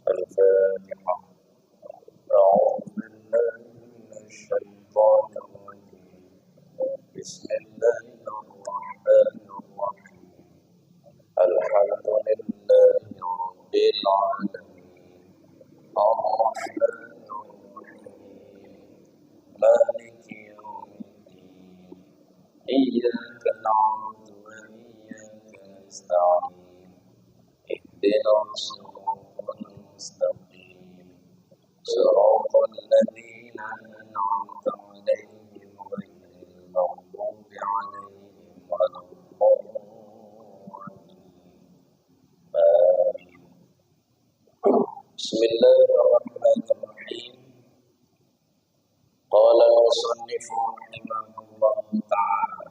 الفاتحة. أعوذ بالله من الشيطان الرجيم. بسم الله الرحمن الرحيم. الحمد لله رب العالمين. الرحمن الرحيم. مالك يوم الدين. إياك نعبد وإياك نستعين. اهدنا الصراط المستقيم. صراط الذين أنعمت عليهم غير المغضوب عليهم ولا الضالين. آمين. بسم الله الرحمن الرحيم. قال المصنف رحمه الله تعالى: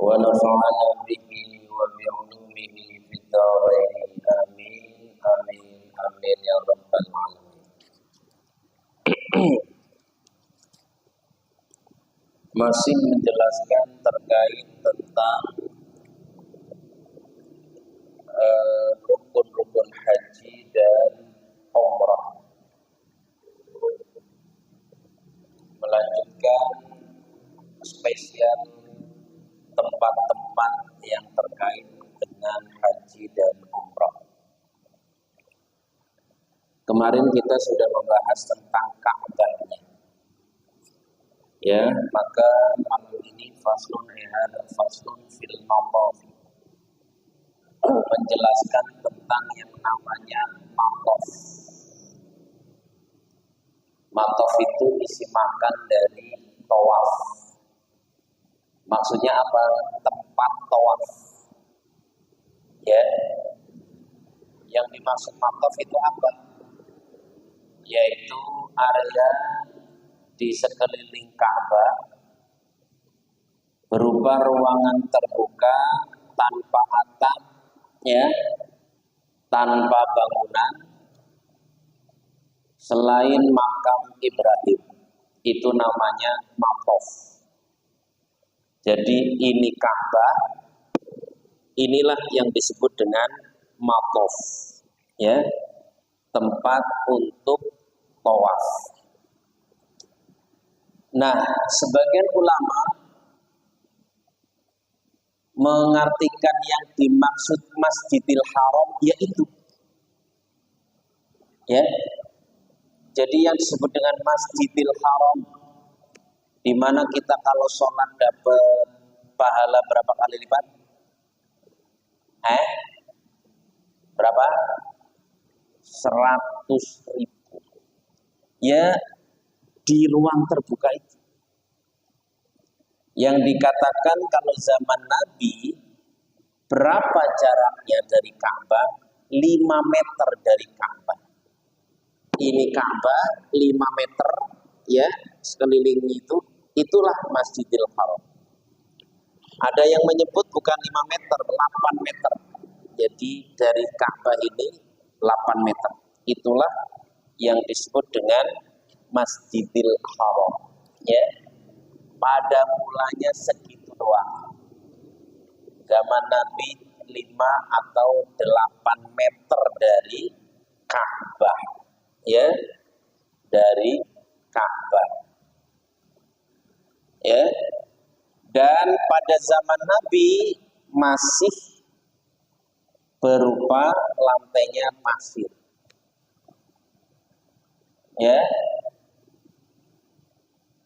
ونفعنا به وبعلومه في الدارين آمين آمين آمين يا رب العالمين. Masih menjelaskan terkait tentang rukun-rukun haji dan umrah. Melanjutkan spesial tempat-tempat yang terkait dengan haji dan umrah. Kemarin kita sudah membahas tentang Ka'bahnya. Ya, maka malam ini faslun fil maqaf, menjelaskan tentang yang namanya maqaf. Maqaf itu isi makan dari tawaf. Maksudnya apa? Tempat tawaf. Ya. Yang dimaksud maqaf itu apa? Yaitu area di sekeliling Ka'bah berupa ruangan terbuka tanpa atap, ya, tanpa bangunan selain makam Ibrahim. Itu namanya maqaf. Jadi ini Ka'bah, inilah yang disebut dengan maqaf, ya, tempat untuk tawaf. Nah, sebagian ulama mengartikan yang dimaksud Masjidil Haram yaitu, ya, jadi yang disebut dengan Masjidil Haram, di mana kita kalau sholat dapat pahala berapa kali lipat? Berapa? 100.000. Ya, di ruang terbuka itu. Yang dikatakan kalau zaman Nabi, berapa jaraknya dari Ka'bah? 5 meter dari Ka'bah. Ini Ka'bah 5 meter, ya, sekeliling itu, itulah Masjidil Haram. Ada yang menyebut bukan 5 meter, 8 meter. Jadi dari Ka'bah ini 8 meter. Itulah yang disebut dengan Masjidil Haram, ya. Pada mulanya segitu doang. Zaman Nabi 5 atau 8 meter dari Ka'bah, ya, dari Ka'bah, ya. Dan pada zaman Nabi masih berupa lantainya pasir, ya.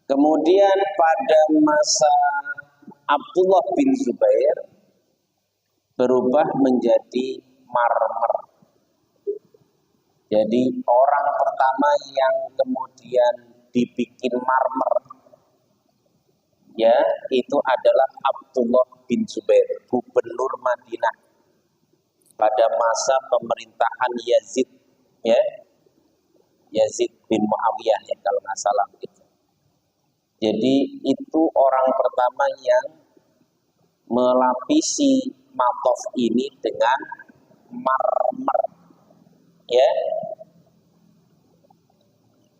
Kemudian pada masa Abdullah bin Zubair berubah menjadi marmer. Jadi orang pertama yang kemudian dibikin marmer, ya, itu adalah Abdullah bin Zubair, gubernur Madinah pada masa pemerintahan Yazid, ya, Yazid bin Muawiyah, ya, kalau nggak salah begitu. Jadi itu orang pertama yang melapisi maqaf ini dengan marmer, ya,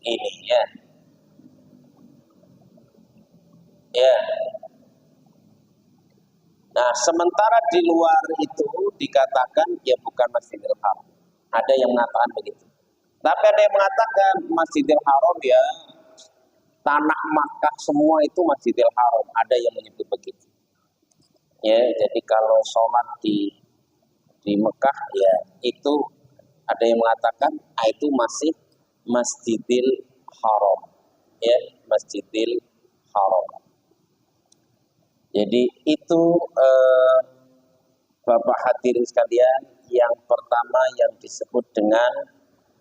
ini, ya, ya. Nah, sementara di luar itu dikatakan ya bukan Masjidil Haram. Ada yang mengatakan begitu. Tapi ada yang mengatakan Masjidil Haram ya, tanah Makkah semua itu Masjidil Haram. Ada yang menyebut begitu. Ya, jadi kalau sholat di Mekah ya itu ada yang mengatakan itu masih Masjidil Haram. Ya, Masjidil Haram. Jadi itu Bapak hadirin sekalian, yang pertama yang disebut dengan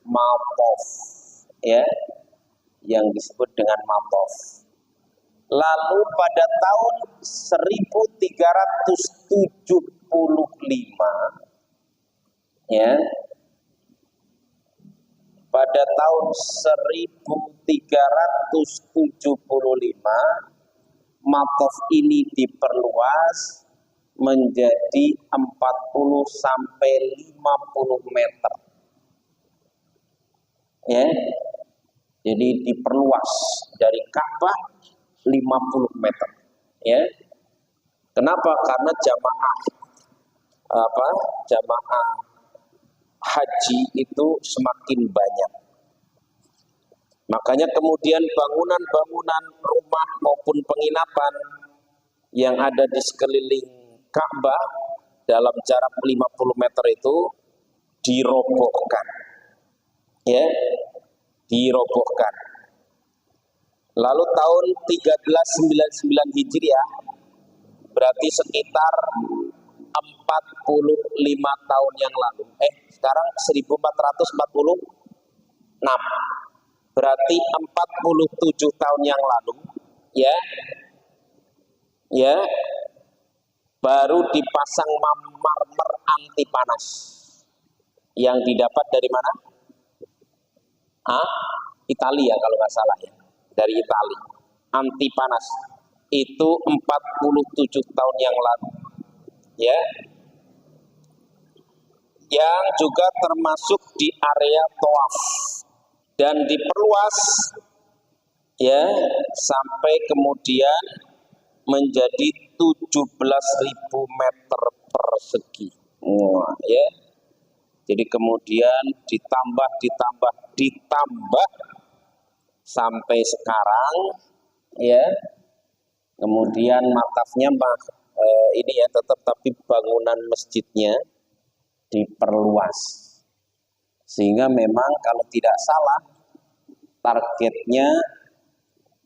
matof, ya, yang disebut dengan matof. Lalu pada tahun 1375, ya, pada tahun 1375 matof ini diperluas menjadi 40 sampai 50 meter. Ya. Jadi diperluas dari Ka'bah 50 meter. Ya. Kenapa? Karena jamaah haji itu semakin banyak. Makanya kemudian bangunan-bangunan rumah maupun penginapan yang ada di sekeliling Ka'bah dalam jarak 50 meter itu dirobohkan. Ya, dirobohkan. Lalu tahun 1399 Hijriah, berarti sekitar 45 tahun yang lalu. Sekarang 1446. Berarti 47 tahun yang lalu, ya. Ya. Baru dipasang marmer anti panas. Yang didapat dari mana? Italia kalau nggak salah ya. Dari Italia. Anti panas. Itu 47 tahun yang lalu. Ya. Yang juga termasuk di area tawaf dan diperluas ya sampai kemudian menjadi 17.000 meter persegi. Wah, ya. Jadi kemudian ditambah sampai sekarang ya. Kemudian matafnya ini ya tetap, tapi bangunan masjidnya diperluas. Sehingga memang kalau tidak salah targetnya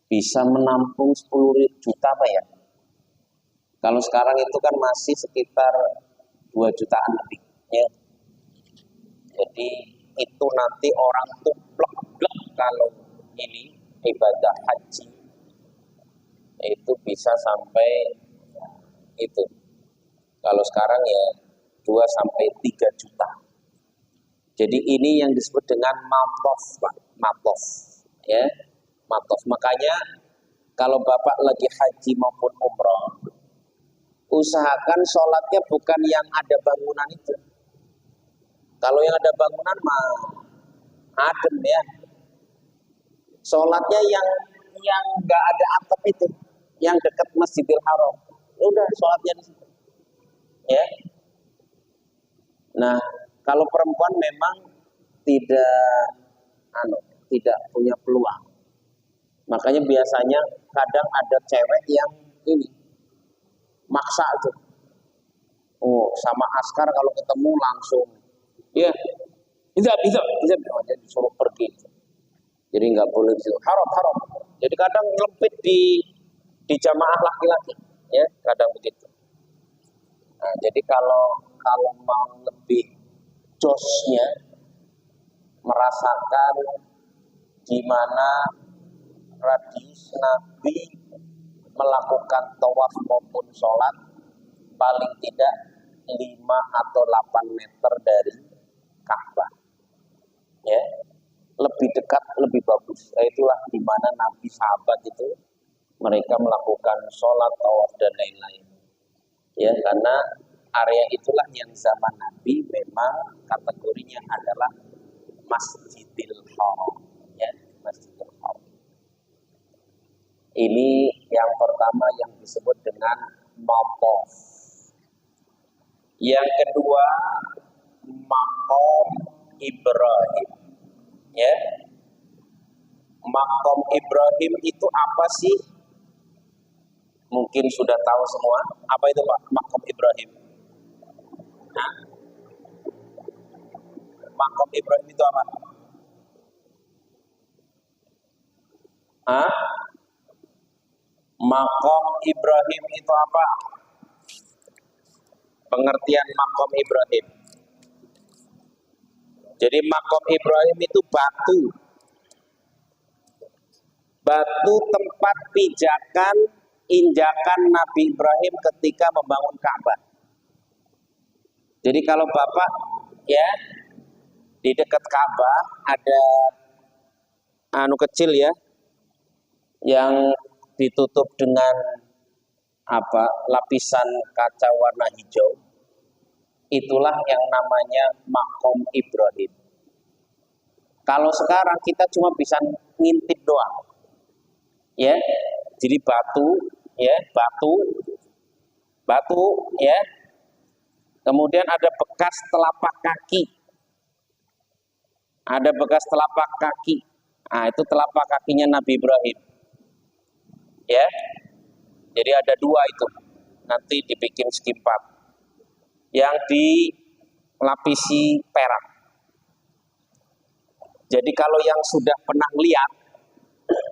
bisa menampung 10 juta Pak ya. Kalau sekarang itu kan masih sekitar 2 jutaan lebih ya. Jadi itu nanti orang tuh blek kalau ini ibadah haji itu bisa sampai itu. Kalau sekarang ya 2 sampai 3 juta. Jadi ini yang disebut dengan matof, Pak. Matof. Ya. Matof. Makanya kalau Bapak lagi haji maupun umroh, usahakan sholatnya bukan yang ada bangunan itu. Kalau yang ada bangunan mah adem ya. Sholatnya yang nggak ada atap itu, yang dekat Masjidil Haram. Udah sholatnya di situ. Ya. Nah, kalau perempuan memang tidak punya peluang. Makanya biasanya kadang ada cewek yang ini maksa itu. Sama askar kalau ketemu langsung, ya, tidak, disuruh pergi. Jadi nggak boleh di situ. Haram. Jadi kadang nyelempit di jamaah laki-laki, ya, kadang begitu. Nah, jadi kalau mau lebih josnya, merasakan gimana radius Nabi melakukan tawaf maupun sholat paling tidak 5 atau 8 meter dari Ka'bah. Ya, lebih dekat lebih bagus. Itulah di mana Nabi sahabat itu mereka melakukan sholat, tawaf dan lain-lain. Ya, karena area itulah yang zaman Nabi memang kategorinya adalah Masjidil Haram. Ya, Masjidil Haram. Ini yang pertama yang disebut dengan matof. Yang kedua, maqam Ibrahim. Ya, makom Ibrahim itu apa sih? Mungkin sudah tahu semua. Apa itu Pak? Makom Ibrahim. Nah, makom Ibrahim itu apa? Hah? Makom Ibrahim itu apa? Pengertian makom Ibrahim. Jadi makom Ibrahim itu batu. Batu tempat pijakan, injakan Nabi Ibrahim ketika membangun Ka'bah. Jadi kalau Bapak ya di dekat Ka'bah ada kecil ya yang ditutup dengan lapisan kaca warna hijau, itulah yang namanya makom Ibrahim. Kalau sekarang kita cuma bisa ngintip doang, ya. Jadi batu, ya, batu, ya. Kemudian ada bekas telapak kaki, Nah, itu telapak kakinya Nabi Ibrahim, ya. Jadi ada dua itu, nanti dibikin skimpat yang dilapisi perak. Jadi kalau yang sudah pernah lihat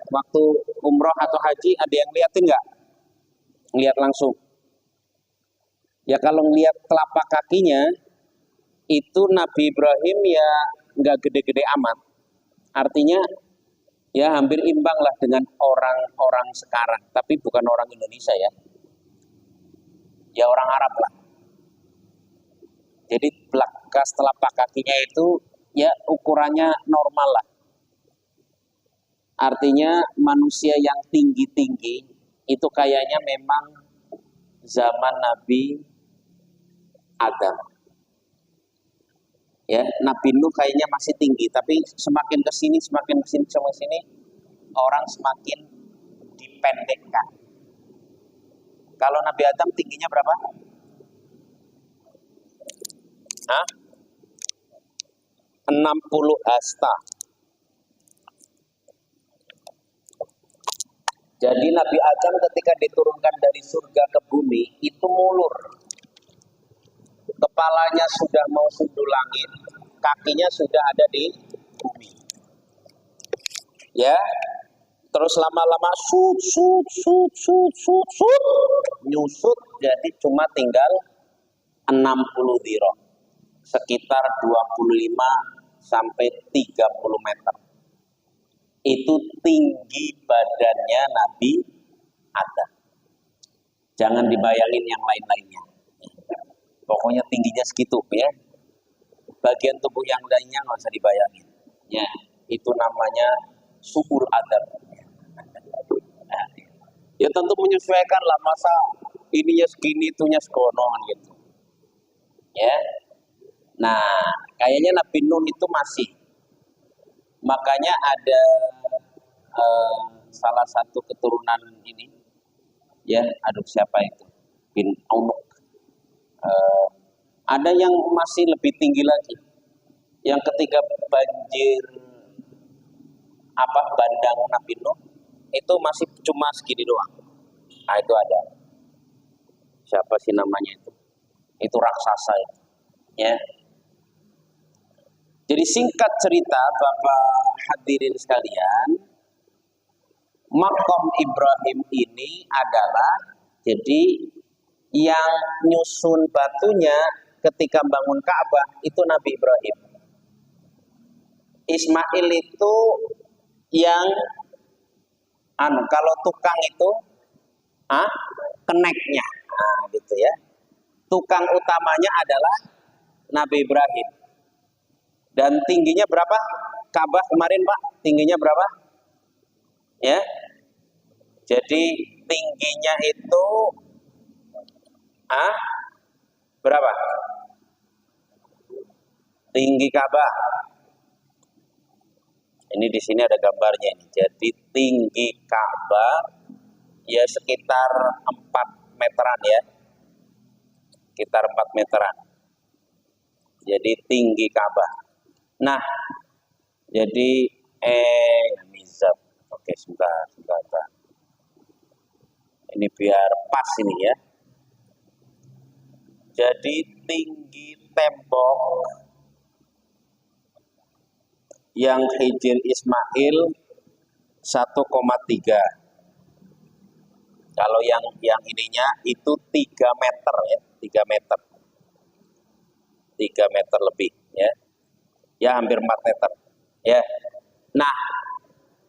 waktu umroh atau haji, ada yang lihatin nggak? Lihat langsung. Ya kalau ngelihat telapak kakinya itu Nabi Ibrahim ya nggak gede-gede amat. Artinya ya hampir imbang lah dengan orang-orang sekarang, tapi bukan orang Indonesia ya. Ya orang Arab lah. Jadi bekas telapak kakinya itu ya ukurannya normal lah. Artinya manusia yang tinggi-tinggi itu kayaknya memang zaman Nabi Adam. Ya, Nabi Nuh kayaknya masih tinggi, tapi semakin ke sini orang semakin dipendekkan. Kalau Nabi Adam tingginya berapa? Hah? 60 hasta. Jadi Nabi Adam ketika diturunkan dari surga ke bumi itu mulur. Kepalanya sudah mau sundul langit, kakinya sudah ada di bumi. Ya. Terus lama-lama nyusut jadi cuma tinggal 60 dhira. Sekitar 25 sampai 30 meter. Itu tinggi badannya Nabi Adam. Jangan dibayangin yang lain-lainnya. Pokoknya tingginya segitu ya. Bagian tubuh yang lainnya nggak usah dibayangin. Ya, itu namanya subur Adam. Ya tentu menyesuaikan lah, masa ininya segini, itunya segono gitu. Ya. Nah, kayaknya Nabi Nuh itu masih. Makanya ada salah satu keturunan ini, ya, siapa itu? Bin Aunuk. Ada yang masih lebih tinggi lagi. Yang ketika banjir bandang Nabi Nuh itu masih cuma segini doang. Nah, itu ada. Siapa sih namanya itu? Itu raksasa itu. Ya. Jadi singkat cerita Bapak hadirin sekalian, makom Ibrahim ini adalah jadi yang nyusun batunya ketika bangun Ka'bah itu Nabi Ibrahim. Ismail itu yang kalau tukang itu keneknya, gitu ya. Tukang utamanya adalah Nabi Ibrahim. Dan tingginya berapa? Ka'bah kemarin Pak, tingginya berapa? Ya. Jadi tingginya itu berapa? Tinggi Ka'bah. Ini di sini ada gambarnya ini. Jadi tinggi Ka'bah ya sekitar 4 meteran ya. Sekitar 4 meteran. Jadi tinggi Ka'bah. Nah, jadi mizab. Oke, sebentar. Ini biar pas ini ya. Jadi tinggi tembok yang Hijr Ismail 1,3. Kalau yang ininya itu 3 meter ya, 3 meter. 3 meter lebih ya. Ya hampir 4 meter. Ya. Nah,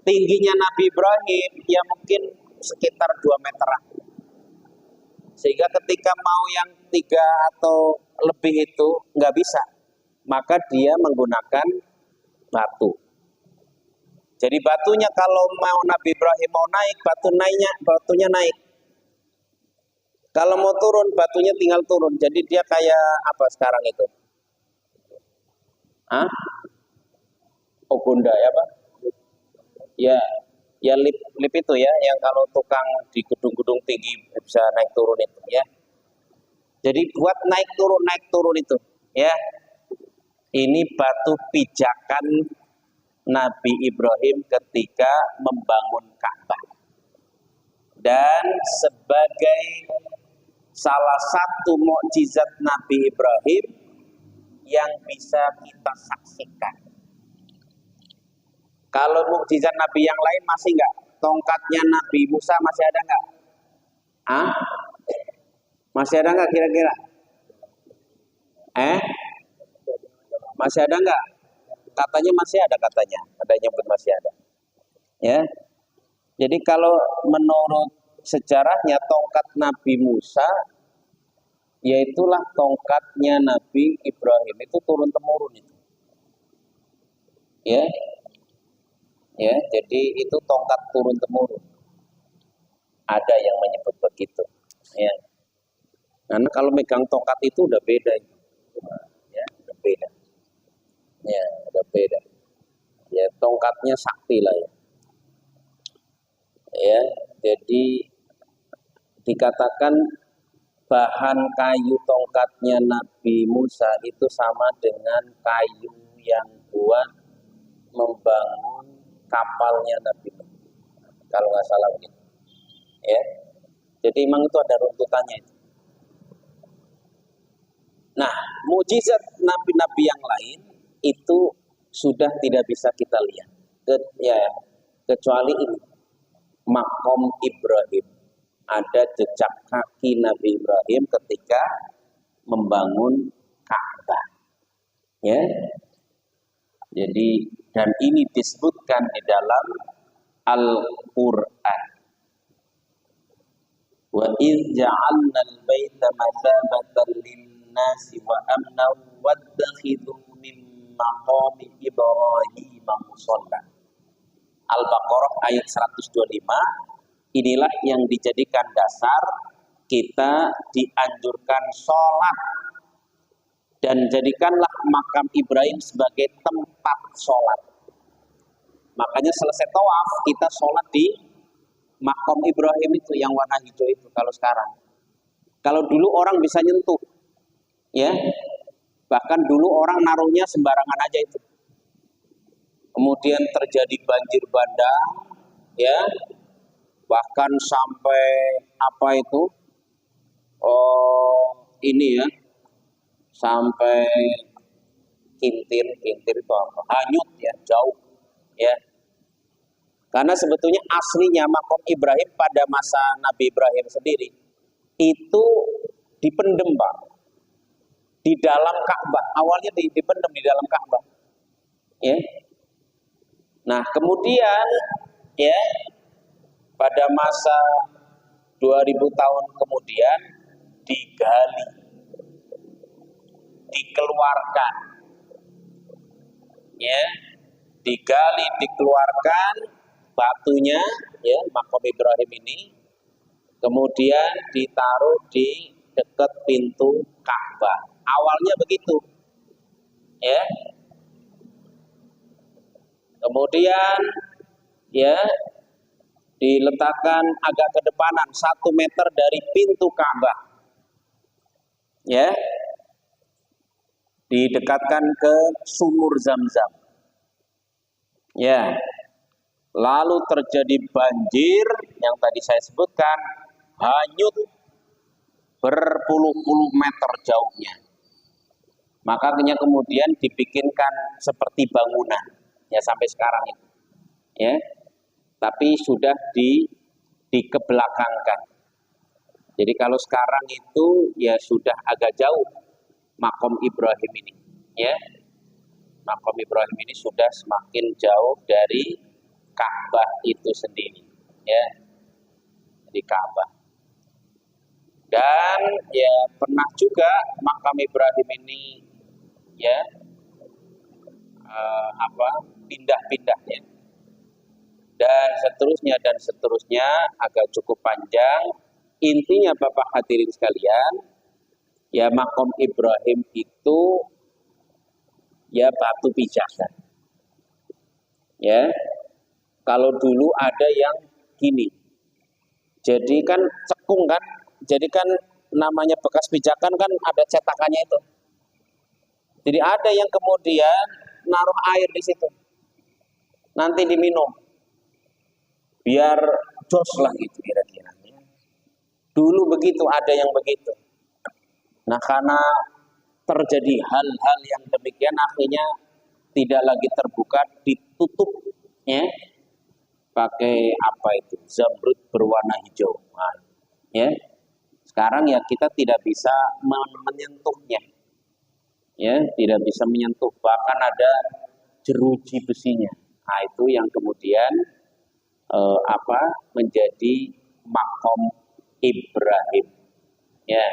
tingginya Nabi Ibrahim ya mungkin sekitar 2 meteran. Sehingga ketika mau yang 3 atau lebih itu nggak bisa. Maka dia menggunakan batu. Jadi batunya kalau mau Nabi Ibrahim mau naik, batunya naik. Kalau mau turun, batunya tinggal turun. Jadi dia kayak apa sekarang itu? Hah? Oh, Bunda ya Pak? Ya lip itu ya, yang kalau tukang di gedung-gedung tinggi bisa naik turun itu ya. Jadi buat naik turun itu ya. Ini batu pijakan Nabi Ibrahim ketika membangun Ka'bah. Dan sebagai salah satu mukjizat Nabi Ibrahim yang bisa kita saksikan. Kalau mukjizat Nabi yang lain masih enggak? Tongkatnya Nabi Musa masih ada enggak? Masih ada enggak kira-kira? Masih ada enggak? Katanya masih ada katanya. Ada yang nyebut masih ada. Ya. Jadi kalau menurut sejarahnya tongkat Nabi Musa yaitulah tongkatnya Nabi Ibrahim, itu turun temurun itu. Ya. Ya, jadi itu tongkat turun temurun. Ada yang menyebut begitu. Ya. Karena kalau megang tongkat itu udah beda. Ya, udah beda. Ya, udah beda. Ya, tongkatnya sakti lah ya. Ya, jadi dikatakan bahan kayu tongkatnya Nabi Musa itu sama dengan kayu yang buat membangun kapalnya Nabi Nuh. Kalau nggak salah begitu. Ya. Jadi memang itu ada runtutannya itu. Nah, mukjizat nabi-nabi yang lain itu sudah tidak bisa kita lihat. Kecuali ini. Makom Ibrahim. Ada jejak kaki Nabi Ibrahim ketika membangun Ka'bah. Ya. Jadi dan ini disebutkan di dalam Al-Qur'an. Wa idz ja'alna al-baita mathabatan lin-nasi wa amnan wattakhidhu min maqami Ibrahim musalla. Al-Baqarah ayat 125. Inilah yang dijadikan dasar kita dianjurkan sholat dan jadikanlah makam Ibrahim sebagai tempat sholat. Makanya selesai tawaf kita sholat di makam Ibrahim itu yang warna hijau itu kalau sekarang. Kalau dulu orang bisa nyentuh, ya, bahkan dulu orang naruhnya sembarangan aja itu. Kemudian terjadi banjir bandang, ya, bahkan sampai apa itu? Ini ya. Sampai kintir itu apa? Hanyut ya, jauh ya. Karena sebetulnya aslinya makom Ibrahim pada masa Nabi Ibrahim sendiri itu dipendem Pak di dalam Ka'bah. Awalnya dipendem di dalam Ka'bah. Ya. Nah, kemudian ya pada masa 2000 tahun kemudian digali, dikeluarkan, ya, digali, dikeluarkan batunya, ya, makom Ibrahim ini, kemudian ditaruh di dekat pintu Ka'bah. Awalnya begitu, ya. Kemudian, ya, diletakkan agak ke depanan 1 meter dari pintu Ka'bah, ya. didekatkan ke sumur Zam-Zam. Ya. Lalu terjadi banjir yang tadi saya sebutkan, hanyut berpuluh-puluh meter jauhnya. Makanya kemudian dibikinkan seperti bangunan, ya sampai sekarang itu, ya. Tapi sudah dikebelakangkan. Jadi kalau sekarang itu ya sudah agak jauh makom Ibrahim ini, ya. Makom Ibrahim ini sudah semakin jauh dari Ka'bah itu sendiri, ya, di Ka'bah. Dan ya pernah juga makam Ibrahim ini, ya, pindah-pindah, ya, dan seterusnya agak cukup panjang. Intinya Bapak hadirin sekalian, ya makam Ibrahim itu ya batu pijakan, ya. Kalau dulu ada yang gini, jadi kan cekung kan, jadi kan namanya bekas pijakan kan ada cetakannya itu. Jadi ada yang kemudian naruh air di situ, nanti diminum, biar jos lah gitu kira-kira. Dulu begitu, ada yang begitu. Nah karena terjadi hal-hal yang demikian, akhirnya tidak lagi terbuka, ditutup, ya, pakai apa itu, zamrud berwarna hijau. Nah, ya, sekarang ya kita tidak bisa menyentuhnya, ya, tidak bisa menyentuh, bahkan ada jeruji besinya. Nah itu yang kemudian menjadi makom Ibrahim, ya.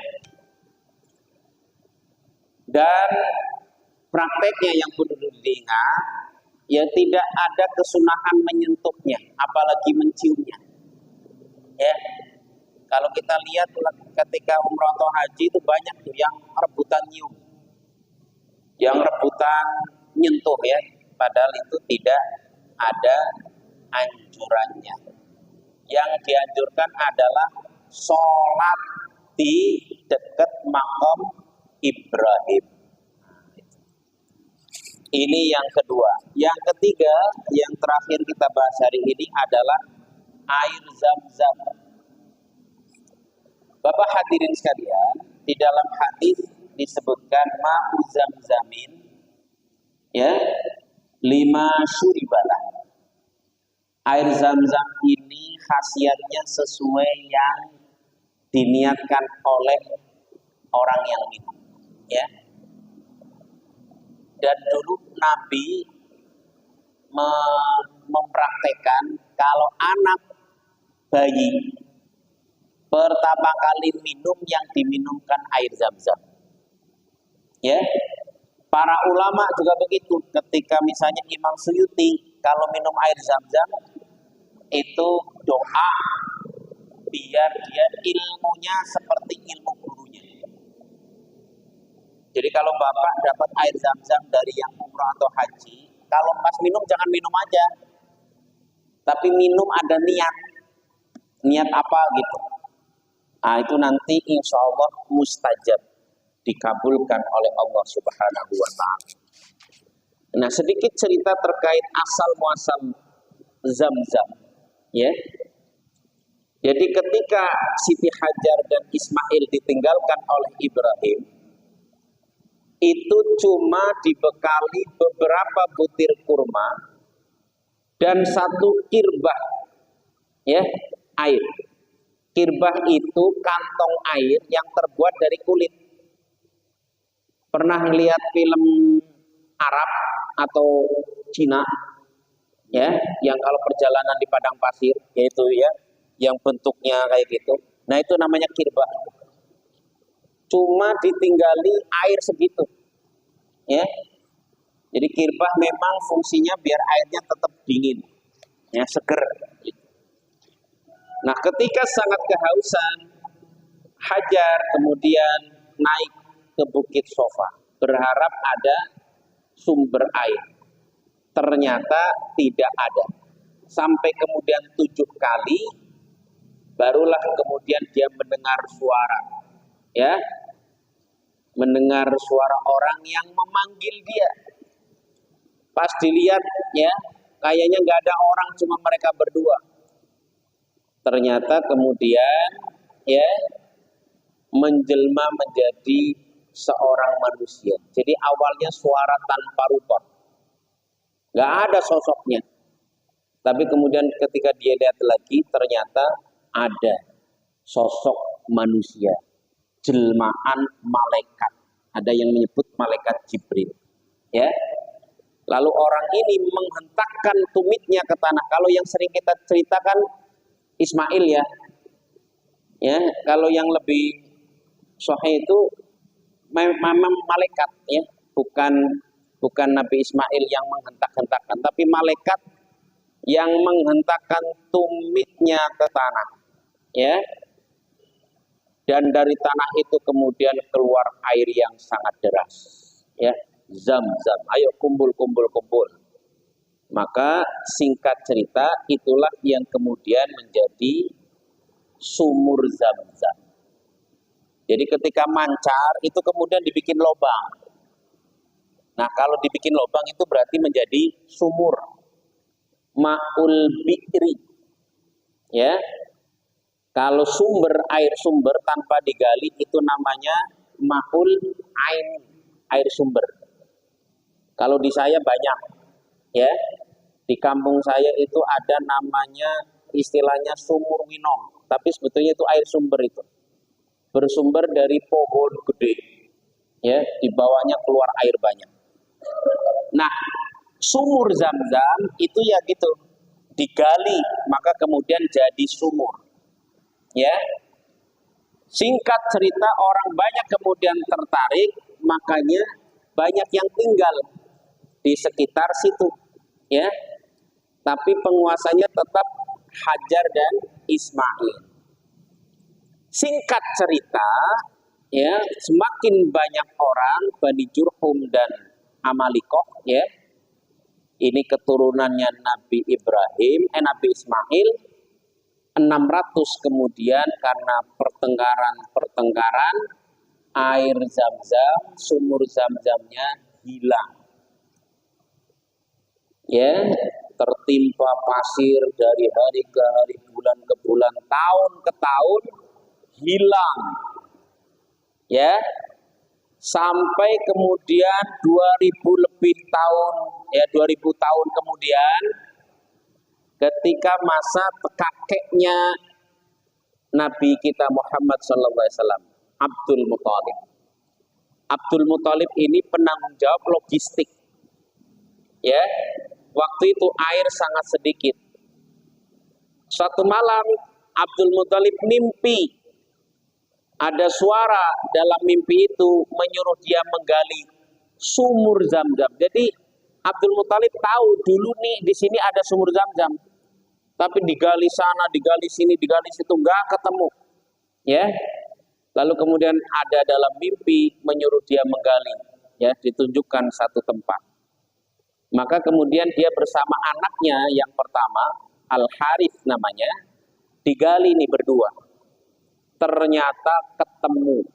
Dan prakteknya yang perlu diingat, ya tidak ada kesunahan menyentuhnya, apalagi menciumnya. Ya, kalau kita lihat ketika umrah atau haji itu banyak tuh yang rebutan nyium, yang rebutan nyentuh, ya, padahal itu tidak ada anjurannya. Yang dianjurkan adalah sholat di dekat makam Ibrahim. Ini yang kedua. Yang ketiga, yang terakhir kita bahas hari ini adalah air Zam-Zam. Bapak hadirin sekalian, di dalam hadis disebutkan ma'u Zam-Zamin, ya, 5 syuribalah. Air Zam-Zam ini khasiatnya sesuai yang diniatkan oleh orang yang minum, ya. Dan dulu Nabi mempraktekkan kalau anak bayi pertama kali minum yang diminumkan air Zam-Zam, ya. Para ulama juga begitu. Ketika misalnya Imam Suyuti kalau minum air Zam-Zam itu doa biar dia ilmunya seperti ilmu gurunya. Jadi kalau Bapak dapat air Zam-Zam dari yang umrah atau haji, kalau pas minum jangan minum aja, tapi minum ada niat apa gitu. Nah itu nanti insya Allah mustajab, dikabulkan oleh Allah Subhanahu wa Ta'ala. Nah sedikit cerita terkait asal muasal Zam-Zam, ya. Jadi ketika Siti Hajar dan Ismail ditinggalkan oleh Ibrahim, itu cuma dibekali beberapa butir kurma dan 1 kirbah, ya, air. Kirbah itu kantong air yang terbuat dari kulit. Pernah lihat film Arab atau Cina, ya, yang kalau perjalanan di padang pasir, yaitu, ya, yang bentuknya kayak gitu. Nah itu namanya kirbah. Cuma ditinggali air segitu, ya. Jadi kirbah memang fungsinya biar airnya tetap dingin, ya, seger. Nah ketika sangat kehausan, Hajar kemudian naik ke Bukit Sofa berharap ada sumber air. Ternyata tidak ada. Sampai kemudian 7 kali barulah kemudian dia mendengar suara, ya, mendengar suara orang yang memanggil dia. Pas dilihat ya, kayaknya nggak ada orang, cuma mereka berdua. Ternyata kemudian ya menjelma menjadi seorang manusia. Jadi awalnya suara tanpa rupa, nggak ada sosoknya. Tapi kemudian ketika dia lihat lagi, ternyata ada sosok manusia, jelmaan malaikat. Ada yang menyebut malaikat Jibril. Ya. Lalu orang ini menghentakkan tumitnya ke tanah. Kalau yang sering kita ceritakan Ismail ya. Ya, kalau yang lebih sahih itu memang malaikat ya, bukan Nabi Ismail yang menghentak-hentakkan, tapi malaikat yang menghentakkan tumitnya ke tanah. Ya. Dan dari tanah itu kemudian keluar air yang sangat deras. Ya, Zam-zam. Ayo kumpul. Maka singkat cerita itulah yang kemudian menjadi sumur Zam-zam. Jadi ketika mancar itu kemudian dibikin lubang. Nah, kalau dibikin lubang itu berarti menjadi sumur. Ma'ul bi'ri. Ya. Kalau air sumber tanpa digali itu namanya ma'ul ain, air sumber. Kalau di saya banyak, ya, di kampung saya itu ada namanya istilahnya sumur winong, tapi sebetulnya itu air sumber itu, bersumber dari pohon gede, ya, di bawahnya keluar air banyak. Nah, sumur Zam-zam itu ya gitu, digali maka kemudian jadi sumur. Ya, singkat cerita orang banyak kemudian tertarik, makanya banyak yang tinggal di sekitar situ, ya. Tapi penguasanya tetap Hajar dan Ismail. Singkat cerita, ya, semakin banyak orang Bani Jurhum dan Amalikoh, ya. Ini keturunannya Nabi Nabi Ismail. 600 kemudian karena pertengkaran air Zam-zam, sumur Zam-zamnya hilang. Ya, tertimpa pasir dari hari ke hari, bulan ke bulan, tahun ke tahun hilang. Ya. Sampai kemudian 2000 lebih tahun, ya 2000 tahun kemudian ketika masa kakeknya Nabi kita Muhammad SAW, Abdul Muthalib. Abdul Muthalib ini penanggung jawab logistik. Ya, waktu itu air sangat sedikit. Suatu malam Abdul Muthalib mimpi. Ada suara dalam mimpi itu menyuruh dia menggali sumur Zam-zam. Jadi Abdul Muthalib tahu dulu nih di sini ada sumur Zam-zam. Tapi digali sana, digali sini, digali situ, nggak ketemu. Ya, lalu kemudian ada dalam mimpi menyuruh dia menggali, ya, ditunjukkan satu tempat. Maka kemudian dia bersama anaknya yang pertama, Al-Harith namanya, digali nih berdua. Ternyata ketemu.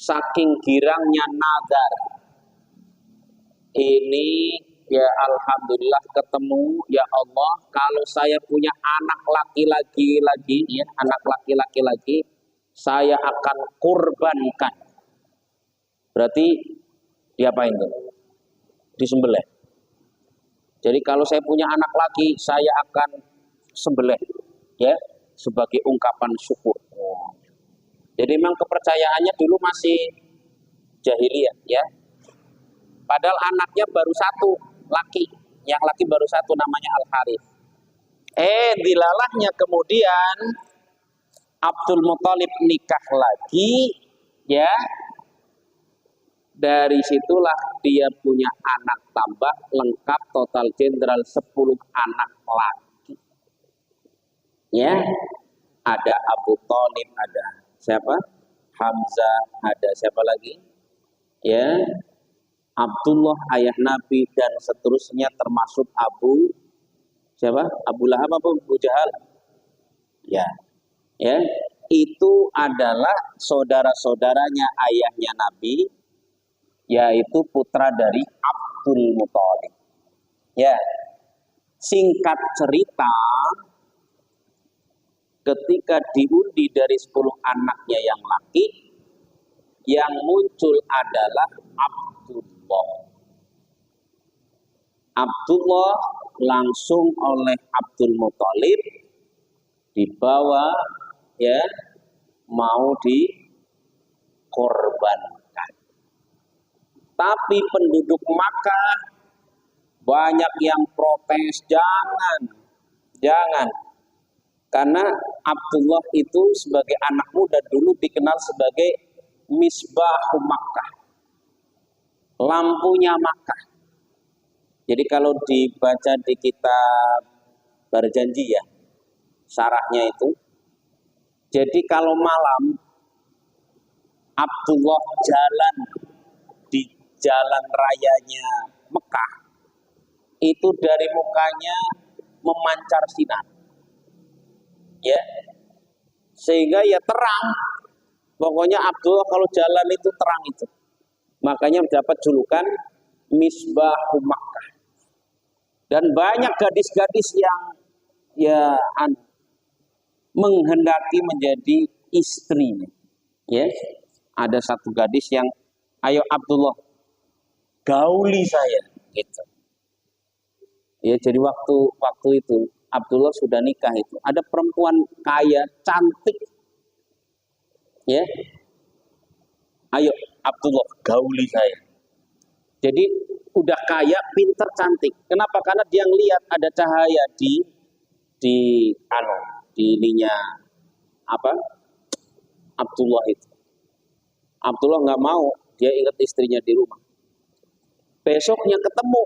Saking girangnya nazar. Ini ya alhamdulillah ketemu, ya Allah, kalau saya punya anak laki-laki lagi, ya, anak laki-laki lagi, saya akan kurbankan. Berarti diapain tuh? Disembelih. Jadi kalau saya punya anak laki, saya akan sembelih, ya, sebagai ungkapan syukur. Jadi memang kepercayaannya dulu masih jahiliyah, ya. Padahal anaknya baru satu, laki, yang laki baru satu namanya Al-Harith. Dilalahnya kemudian Abdul Muthalib nikah lagi, ya. Dari situlah dia punya anak tambah lengkap total jenderal 10 anak laki. Ya. Ada Abu Thalib, ada siapa? Hamzah, ada siapa lagi? Ya. Abdullah ayah Nabi dan seterusnya termasuk siapa? Abu Lahab apa Abu Jahal? Ya. Ya. itu adalah saudara-saudaranya ayahnya Nabi, yaitu putra dari Abdul Muthalib. Ya, singkat cerita, ketika diundi dari 10 anaknya yang laki, yang muncul adalah Abdullah. Abdullah langsung oleh Abdul Muthalib dibawa, ya, mau dikorbankan. Tapi penduduk Makkah banyak yang protes, jangan. Karena Abdullah itu sebagai anak muda dulu dikenal sebagai Misbah Makkah, lampunya Makkah. Jadi kalau dibaca di kitab Berjanji ya, syarahnya itu, jadi kalau malam Abdullah jalan di jalan rayanya Mekah, itu dari mukanya memancar sinar, ya, sehingga ya terang. Pokoknya Abdullah kalau jalan itu terang itu, makanya mendapat julukan Misbah Makkah. Dan banyak gadis-gadis yang ya menghendaki menjadi istrinya. Ya, ada satu gadis yang, ayo Abdullah, gauli saya, gitu. Ya, jadi waktu itu Abdullah sudah nikah itu. Ada perempuan kaya, cantik. Ya, ayo Abdullah, gauli saya. Jadi udah kaya, pinter, cantik. Kenapa? Karena dia ngelihat ada cahaya di ininya Abdullah itu. Abdullah nggak mau, dia ingat istrinya di rumah. Besoknya ketemu,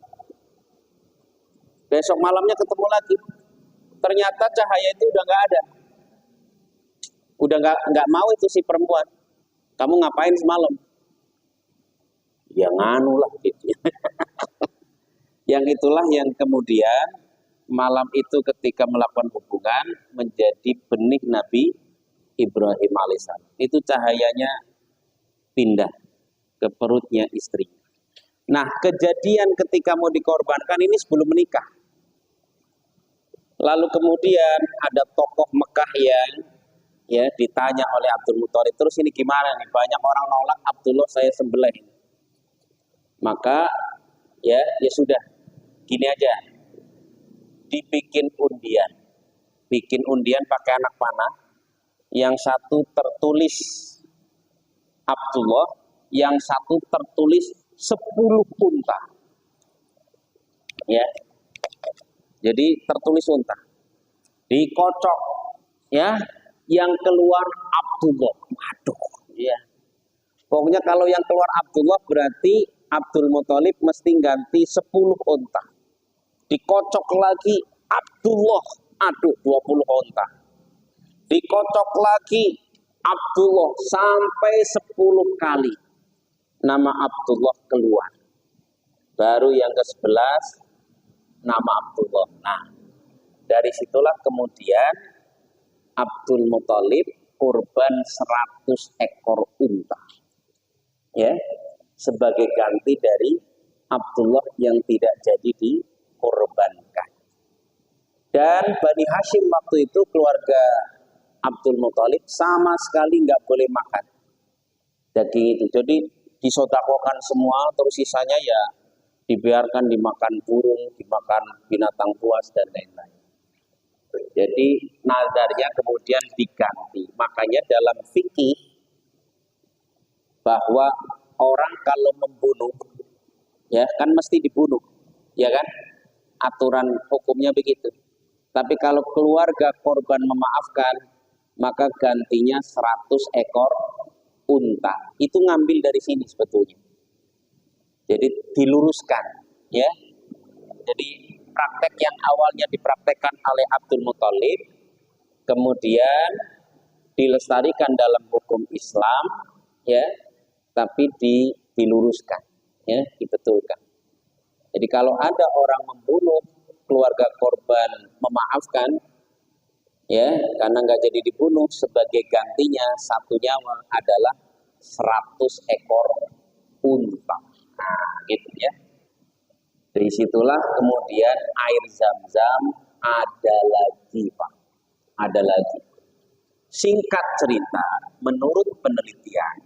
besok malamnya ketemu lagi. Ternyata cahaya itu udah nggak ada, udah nggak mau itu si perempuan. Kamu ngapain semalam? Ya nganu lah gitu. Yang itulah yang kemudian malam itu ketika melakukan hubungan menjadi benih Nabi Ibrahim alaihissalam. Itu cahayanya pindah ke perutnya istri. Nah, kejadian ketika mau dikorbankan ini sebelum menikah. Lalu kemudian ada tokoh Mekah yang ya ditanya oleh Abdul Muthalib, terus ini gimana nih? Banyak orang nolak, Abdullah saya sembelih. Maka ya sudah, gini aja, dibikin undian. Bikin undian pakai anak panah. Yang satu tertulis Abdullah, yang satu tertulis 10 unta. Ya. Jadi tertulis unta. Dikocok, ya, yang keluar Abdullah. Waduh, ya. Pokoknya kalau yang keluar Abdullah berarti Abdul Muthalib mesti ganti 10 unta. Dikocok lagi Abdullah, aduh 20 unta. Dikocok lagi Abdullah sampai 10 kali. Nama Abdullah keluar. Baru yang ke-11 nama Abdullah. Nah, dari situlah kemudian Abdul Muthalib kurban 100 ekor unta. Ya, sebagai ganti dari Abdullah yang tidak jadi dikorbankan. Dan Bani Hashim waktu itu, keluarga Abdul Muthalib, sama sekali nggak boleh makan daging itu. Jadi disodakokan semua, terus sisanya ya dibiarkan dimakan burung, dimakan binatang buas dan lain-lain. Jadi nazarnya kemudian diganti. Makanya dalam fikih bahwa orang kalau membunuh, ya kan mesti dibunuh, ya kan? Aturan hukumnya begitu. Tapi kalau keluarga korban memaafkan, maka gantinya 100 ekor unta. Itu ngambil dari sini sebetulnya. Jadi diluruskan, ya. Jadi praktek yang awalnya dipraktekkan oleh Abdul Muthalib, kemudian dilestarikan dalam hukum Islam, ya, tapi diluruskan, ya, dibetulkan. Jadi kalau ada orang membunuh, keluarga korban memaafkan, Ya, karena nggak jadi dibunuh, sebagai gantinya satu nyawa adalah 100 ekor unta. Nah, gitu ya. Dari situlah kemudian air Zam-Zam ada lagi, Pak. Ada lagi. Singkat cerita, menurut penelitian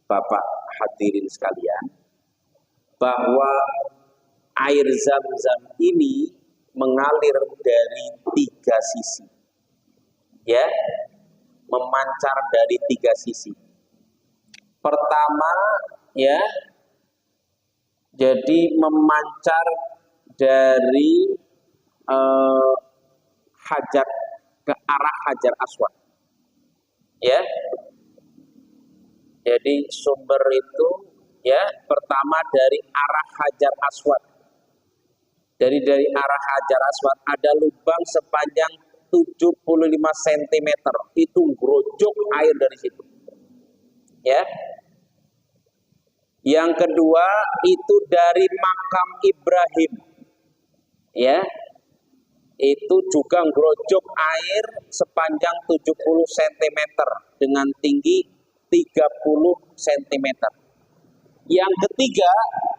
Bapak hadirin sekalian, bahwa air Zam-Zam ini mengalir dari 3 sisi. Ya, memancar dari 3 sisi. Pertama, ya, jadi memancar dari hajar ke arah Hajar Aswad. Ya, jadi sumber itu ya pertama dari arah Hajar Aswad. Dari arah Hajar Aswad ada lubang sepanjang 75 cm. Itu grojok air dari situ. Ya. Yang kedua itu dari makam Ibrahim. Ya. Itu juga grojok air sepanjang 70 cm dengan tinggi 30 cm. Yang ketiga,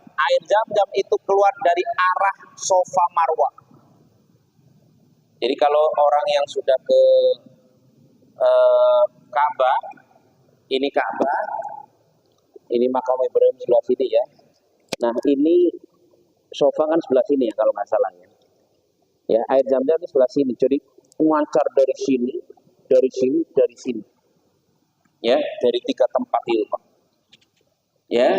air Zam-Zam itu keluar dari arah Safa Marwah. Jadi kalau orang yang sudah ke Ka'bah, ini Ka'bah, ini makam Ibrahim sebelah sini ya. Nah ini Safa kan sebelah sini ya kalau nggak salah ya. Ya, air Zam-Zam di sebelah sini. Jadi memancar dari sini, dari sini, dari sini. Ya, dari 3 tempat itu, Pak. Ya,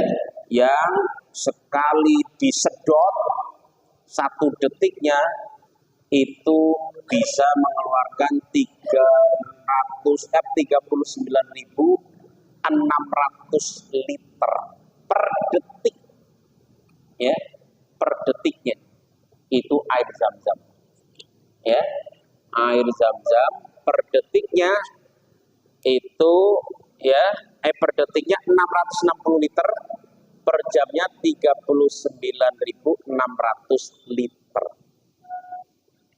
yang sekali disedot 1 detiknya itu bisa mengeluarkan 39.600 liter per detik. Ya, per detiknya itu air Zam-Zam. Ya, air Zam-Zam per detiknya itu ya per detiknya 660 liter, per jamnya 39.600 liter.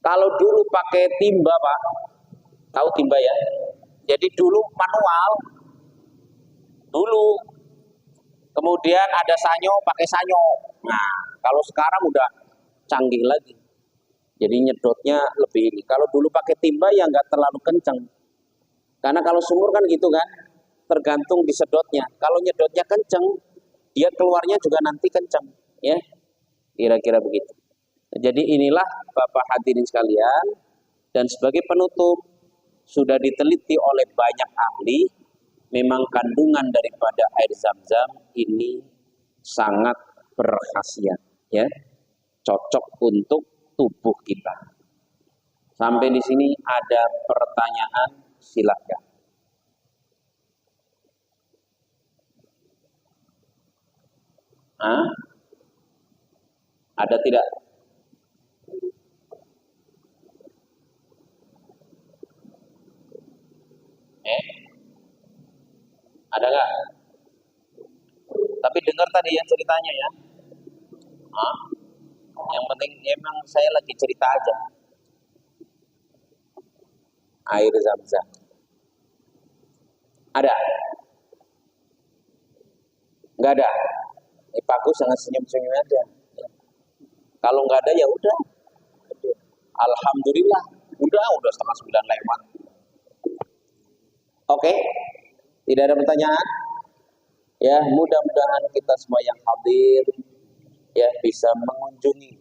Kalau dulu pakai timba, Pak, tahu timba ya? Jadi dulu manual, dulu kemudian ada sanyo, pakai sanyo. Nah, kalau sekarang udah canggih lagi. Jadi nyedotnya lebih ini. Kalau dulu pakai timba ya nggak terlalu kencang. Karena kalau sumur kan gitu kan, tergantung disedotnya. Kalau nyedotnya kencang, dia keluarnya juga nanti kencang. Ya, kira-kira begitu. Jadi inilah Bapak hadirin sekalian. Dan sebagai penutup, sudah diteliti oleh banyak ahli, memang kandungan daripada air Zam-Zam ini sangat berkhasiat. Ya, cocok untuk tubuh kita. Sampai di sini ada pertanyaan, silakan. Ada tidak? Ada nggak? Tapi dengar tadi ya ceritanya ya. Yang penting emang saya lagi cerita aja. Air Zam-Zam. Ada? Nggak ada. Pak Gus jangan senyum-senyum aja. Kalau nggak ada ya udah. Alhamdulillah. Udah 8:30 lewat. Oke. Tidak ada pertanyaan? Ya, mudah-mudahan kita semua yang hadir ya bisa mengunjungi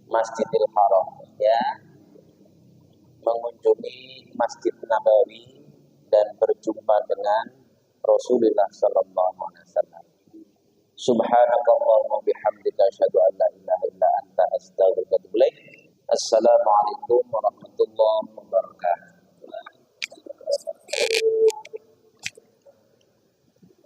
Masjidil Haram ya. Mengunjungi Masjid Nabawi dan berjumpa dengan Rasulullah sallallahu alaihi wasallam. Subhanakallahumma bihamdika asyhadu an la ilaha illa anta astaghfiruka wa atubu ilaik. Assalamualaikum warahmatullahi wabarakatuh.